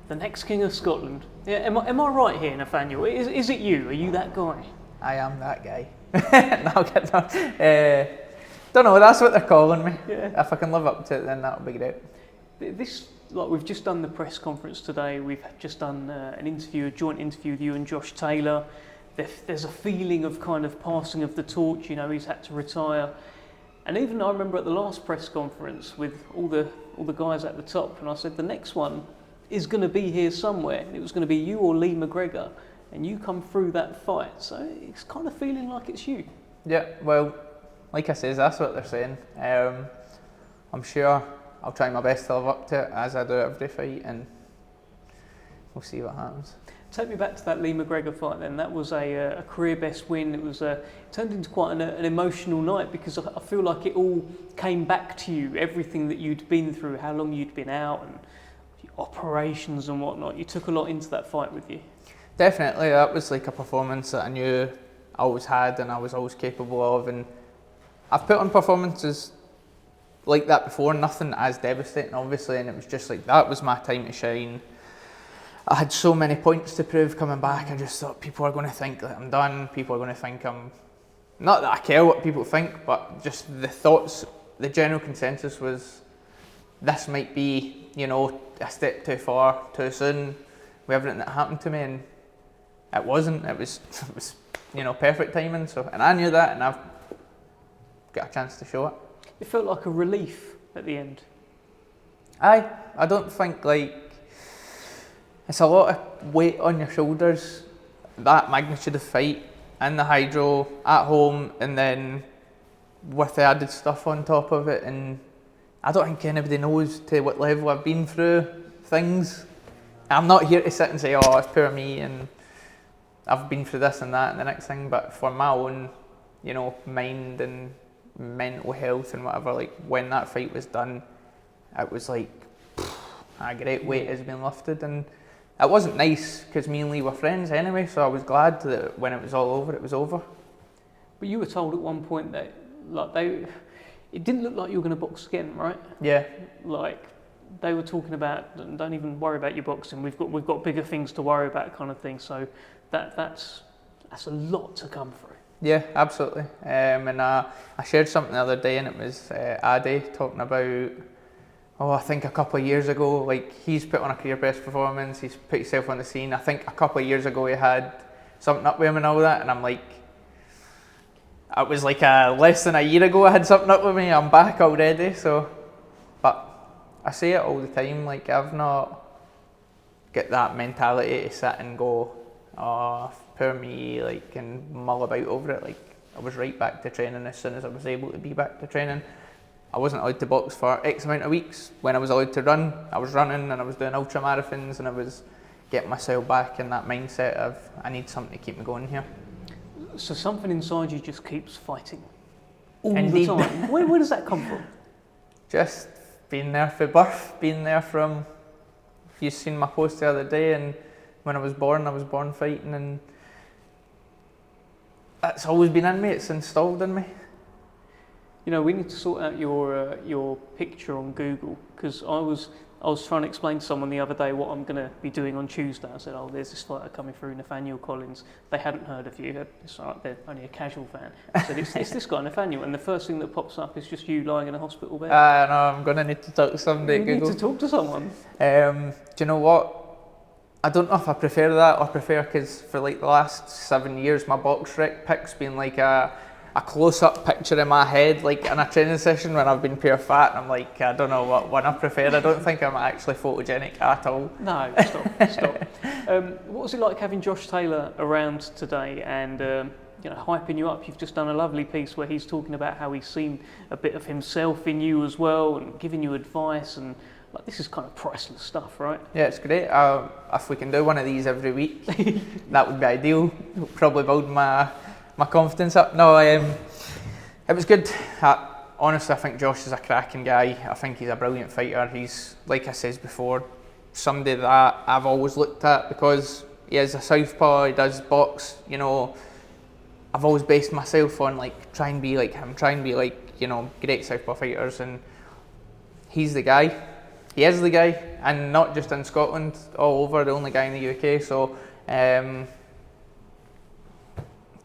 The next King of Scotland. Yeah, am I right here, Nathaniel? Is it you? Are you that guy? I am that guy. No, don't know, that's what they're calling me. Yeah. If I can live up to it, then that'll be great. This, like, we've just done the press conference today. We've just done a joint interview with you and Josh Taylor. There's a feeling of kind of passing of the torch. You know, he's had to retire. And even I remember at the last press conference with all the guys at the top, and I said the next one is going to be here somewhere. And it was going to be you or Lee McGregor, and you come through that fight. So it's kind of feeling like it's you. Yeah, well, like I says, that's what they're saying. I'm sure I'll try my best to live up to it as I do every fight, and we'll see what happens. Take me back to that Lee McGregor fight then. That was a career best win. It turned into quite an emotional night because I feel like it all came back to you, everything that you'd been through, how long you'd been out and operations and whatnot. You took a lot into that fight with you. Definitely, that was like a performance that I knew I always had and I was always capable of, and I've put on performances like that before, nothing as devastating obviously, and it was just like that was my time to shine. I had so many points to prove coming back. I just thought people are going to think that I'm done, people are going to think I'm, not that I care what people think, but just the thoughts, the general consensus was this might be, you know, a step too far, too soon with everything that happened to me, and it wasn't. It was you know, perfect timing. So, and I knew that, and I've got a chance to show it. It felt like a relief at the end. I don't think, like, it's a lot of weight on your shoulders, that magnitude of fight in the hydro, at home, and then with the added stuff on top of it, and I don't think anybody knows to what level I've been through things. I'm not here to sit and say, oh, it's poor me and I've been through this and that and the next thing, but for my own, you know, mind and mental health and whatever, like when that fight was done, it was like a great weight has been lifted, and it wasn't nice because me and Lee were friends anyway, so I was glad that when it was all over, it was over. But you were told at one point that it didn't look like you were going to box again, right? Yeah. Like they were talking about, don't even worry about your boxing. We've got bigger things to worry about, kind of thing. So that's a lot to come through. Yeah, absolutely. And I shared something the other day, and it was Adi talking about, I think a couple of years ago, like he's put on a career best performance, he's put himself on the scene. I think a couple of years ago he had something up with him and all that, and I'm like, it was like less than a year ago I had something up with me, I'm back already. So, but I say it all the time, like I've not got that mentality to sit and go, oh, poor me, like, and mull about over it. Like, I was right back to training as soon as I was able to be back to training. I wasn't allowed to box for X amount of weeks. When I was allowed to run, I was running and I was doing ultra marathons, and I was getting myself back in that mindset of I need something to keep me going here. So something inside you just keeps fighting all Indeed. the time. Where does that come from? Just being there for birth, being there from, you've seen my post the other day, and when I was born fighting, and that's always been in me, it's installed in me. You know, we need to sort out your picture on Google, because I was trying to explain to someone the other day what I'm going to be doing on Tuesday. I said, oh, there's this fighter coming through, Nathaniel Collins. They hadn't heard of you. It's all right, they're only a casual fan. I said, it's this guy, Nathaniel. And the first thing that pops up is just you lying in a hospital bed. No, I'm going to need to talk to somebody at Google. You need to talk to someone. Do you know what? I don't know if I prefer that or because for like the last 7 years, my box rec pic's been like a close-up picture in my head, like in a training session when I've been pure fat, and I'm like, I don't know what one I prefer. I don't think I'm actually photogenic at all. No, stop. What was it like having Josh Taylor around today and you know, hyping you up? You've just done a lovely piece where he's talking about how he's seen a bit of himself in you as well and giving you advice, and like, this is kind of priceless stuff, right? Yeah, it's great. If we can do one of these every week, that would be ideal. Probably build my confidence up. No, it was good. Honestly, I think Josh is a cracking guy. I think he's a brilliant fighter. He's, like I said before, somebody that I've always looked at because he is a southpaw, he does box, you know. I've always based myself on like try and be like him, try and be like, you know, great southpaw fighters, and he's the guy. he is the guy, and not just in Scotland, all over, the only guy in the UK. So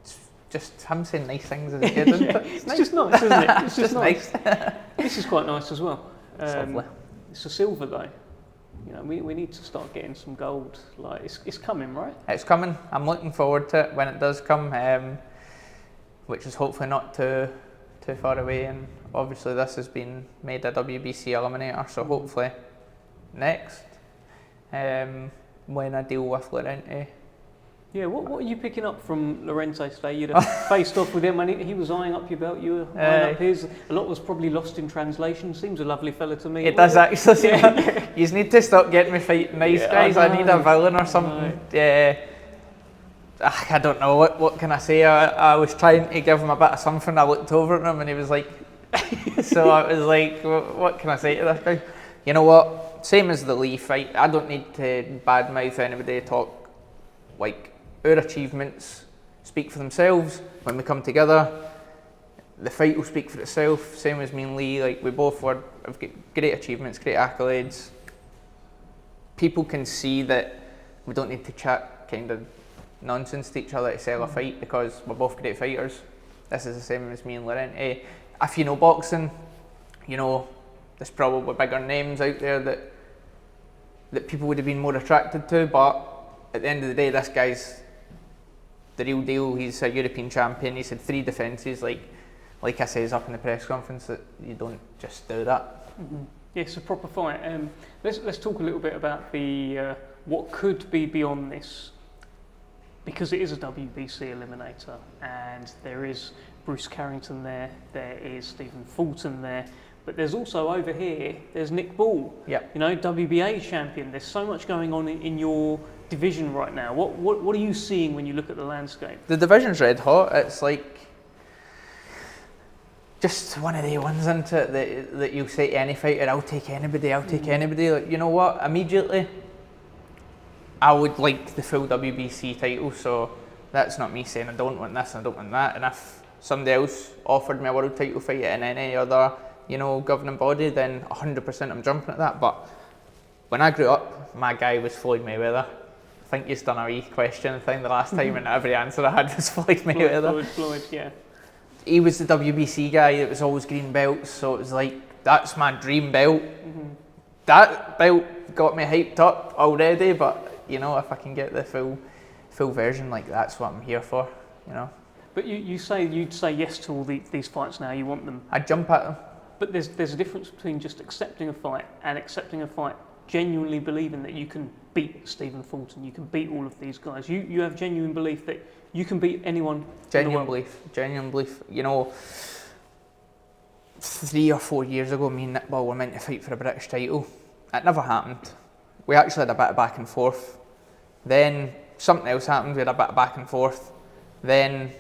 it's just him saying nice things is good, isn't it? It's just nice, isn't it? It's just nice. This is quite nice as well. It's lovely. It's a silver though. You know, we need to start getting some gold. Like it's coming, right? It's coming. I'm looking forward to it when it does come, which is hopefully not too far away. And obviously this has been made a WBC eliminator, so hopefully next when I deal with Lorente. Yeah, what are you picking up from Lorente today? You'd have faced off with him, and he was eyeing up your belt, you were eyeing up his. A lot was probably lost in translation. Seems a lovely fella to me. It does actually seem. You need to stop getting me fighting nice guys. I need a villain or something. Yeah. I don't know, what can I say? I was trying to give him a bit of something. I looked over at him and he was like, so I was like, what can I say to this guy? You know what? Same as the Lee fight. I don't need to badmouth anybody, talk like. Our achievements speak for themselves when we come together. The fight will speak for itself. Same as me and Lee, like we both have got great achievements, great accolades. People can see that we don't need to chat kind of nonsense to each other to sell a fight because we're both great fighters. This is the same as me and Lorente. If you know boxing, you know there's probably bigger names out there that people would have been more attracted to, but at the end of the day, this guy's the real deal. He's a European champion. He's had 3 defences. Like I says up in the press conference, that you don't just do that. Mm-hmm. Yeah, it's a proper fight. Let's talk a little bit about the what could be beyond this, because it is a WBC eliminator, and there is Bruce Carrington there. There is Stephen Fulton there. But there's also over here, there's Nick Ball, Yep. You know, WBA champion. There's so much going on in your division right now. What are you seeing when you look at the landscape? The division's red hot. It's like just one of the ones, isn't it, that you'll say to any fighter, I'll take anybody, I'll take anybody. Like, you know what, immediately, I would like the full WBC title, so that's not me saying I don't want this and I don't want that. And if somebody else offered me a world title fight in any other, you know, governing body, then 100% I'm jumping at that. But when I grew up, my guy was Floyd Mayweather. I think you've done a wee question thing the last time, and every answer I had was Floyd Mayweather. Floyd, yeah. He was the WBC guy that was always green belts, so it was like, that's my dream belt. Mm-hmm. That belt got me hyped up already, but you know, if I can get the full version, like that's what I'm here for, you know. But you'd say yes to all these fights now. You want them. I'd jump at them. But there's a difference between just accepting a fight and accepting a fight genuinely believing that you can beat Stephen Fulton, you can beat all of these guys. You have genuine belief that you can beat anyone. Genuine belief. You know, 3 or 4 years ago, me and Nick Ball were meant to fight for a British title. It never happened. We actually had a bit of back and forth. Then something else happened, we had a bit of back and forth. Then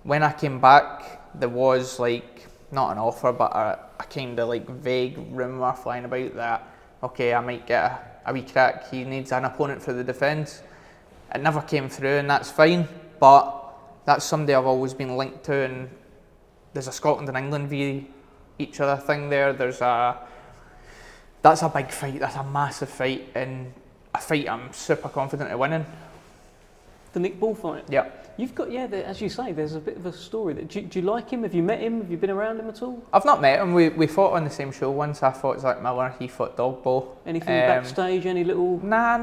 when I came back, there was like, not an offer, but a kind of like vague rumour flying about that, okay, I might get a wee crack, he needs an opponent for the defence. It never came through, and that's fine, but that's somebody I've always been linked to, and there's a Scotland and England v each other thing there. That's a big fight, that's a massive fight, and a fight I'm super confident of winning. The Nick Ball fight? Yeah. You've got, as you say, there's a bit of a story. Do you like him? Have you met him? Have you been around him at all? I've not met him. We fought on the same show once. I fought Zach Miller, he fought Dogbo. Anything backstage, any little... Nah,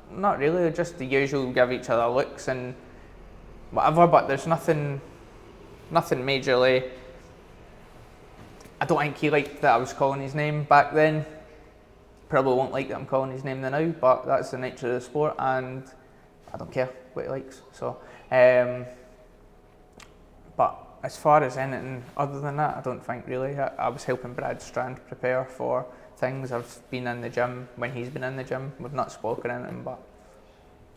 not really. Just the usual, give each other looks and whatever, but there's nothing majorly. I don't think he liked that I was calling his name back then. Probably won't like that I'm calling his name now, but that's the nature of the sport, and I don't care what he likes. So, but as far as anything other than that, I don't think really. I was helping Brad Strand prepare for things. I've been in the gym when he's been in the gym. We've not spoken anything, but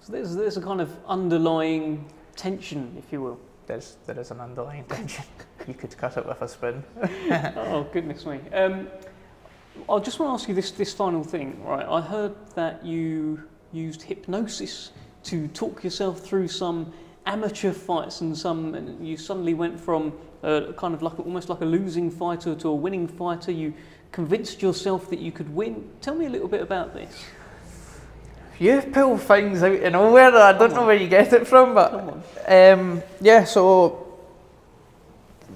so there's a kind of underlying tension, if you will. There is an underlying tension. You could cut it with a spoon. Oh goodness me! I just want to ask you this final thing, right? I heard that you used hypnosis to talk yourself through some amateur fights, and you suddenly went from kind of like almost like a losing fighter to a winning fighter. You convinced yourself that you could win. Tell me a little bit about this. You pull things out of nowhere. I don't know where you get it from, but yeah. So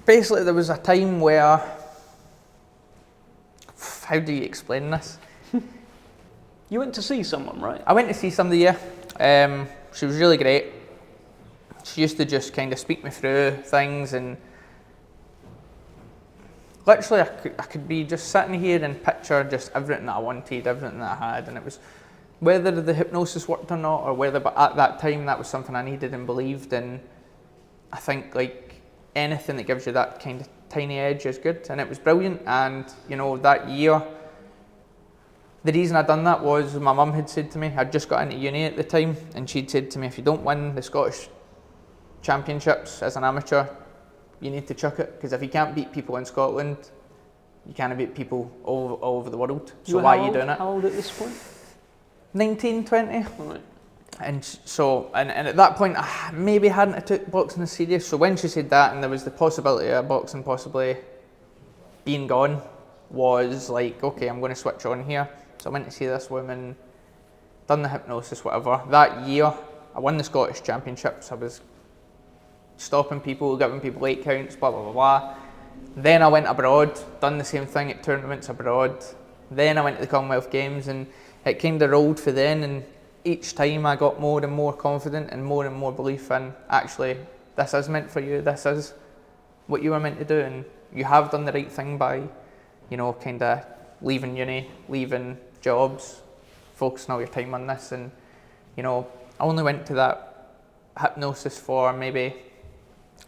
basically, there was a time where, how do you explain this? You went to see someone, right? I went to see somebody. Yeah. She was really great. She used to just kind of speak me through things, and literally, I could be just sitting here and picture just everything that I wanted, everything that I had, and it was whether the hypnosis worked or not, or whether, but at that time that was something I needed and believed in. I think like anything that gives you that kind of tiny edge is good, and it was brilliant. And you know, that year, the reason I'd done that was my mum had said to me, I'd just got into uni at the time, and she'd said to me, if you don't win the Scottish Championships as an amateur, you need to chuck it, because if you can't beat people in Scotland, you can't beat people all over the world. So why are you doing it? How old at this point? 19, 20. Right. And so, and at that point, I maybe hadn't took boxing as serious. So when she said that, and there was the possibility of boxing possibly being gone, was like, okay, I'm going to switch on here. So I went to see this woman, done the hypnosis, whatever. That year, I won the Scottish Championships. I was stopping people, giving people 8 counts, blah, blah, blah, blah. Then I went abroad, done the same thing at tournaments abroad. Then I went to the Commonwealth Games, and it kind of rolled for then, and each time I got more and more confident and more belief in, actually, this is meant for you, this is what you were meant to do, and you have done the right thing by, you know, kind of leaving uni, leaving jobs, focusing all your time on this. And, you know, I only went to that hypnosis for maybe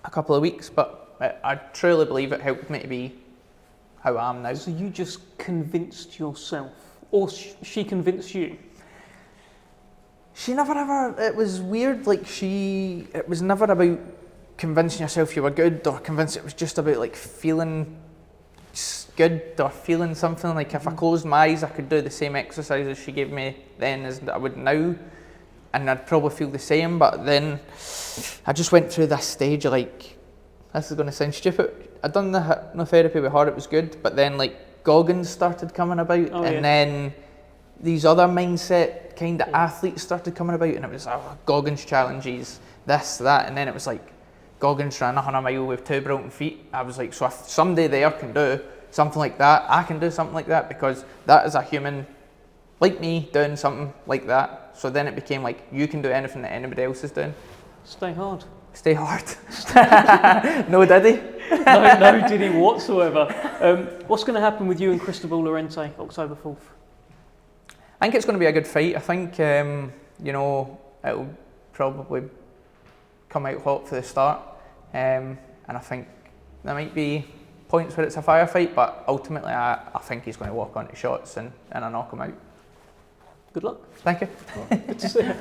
a couple of weeks, but I truly believe it helped me to be how I am now. So you just convinced yourself, or she convinced you? She never ever, it was weird, like it was never about convincing yourself you were good, or convinced, it was just about like feeling good or feeling something. Like if I closed my eyes, I could do the same exercises she gave me then as I would now, and I'd probably feel the same. But then I just went through this stage of like, this is going to sound stupid, I'd done the hypnotherapy with her, it was good, but then like Goggins started coming about, and then these other mindset kind of athletes started coming about, and it was Goggins challenges, this, that, and then it was like Goggins ran 100 mile with 2 broken feet. I was like, so if somebody there can do something like that, I can do something like that, because that is a human like me doing something like that. So then it became like, you can do anything that anybody else is doing. Stay hard. Stay hard. No, did he? No, did he whatsoever. What's going to happen with you and Cristobal Lorente October 4th? I think it's going to be a good fight. I think, you know, it'll probably come out hot for the start. And I think there might be points where it's a firefight, but ultimately I think he's going to walk onto shots and I knock him out. Good luck. Thank you. Good to see you.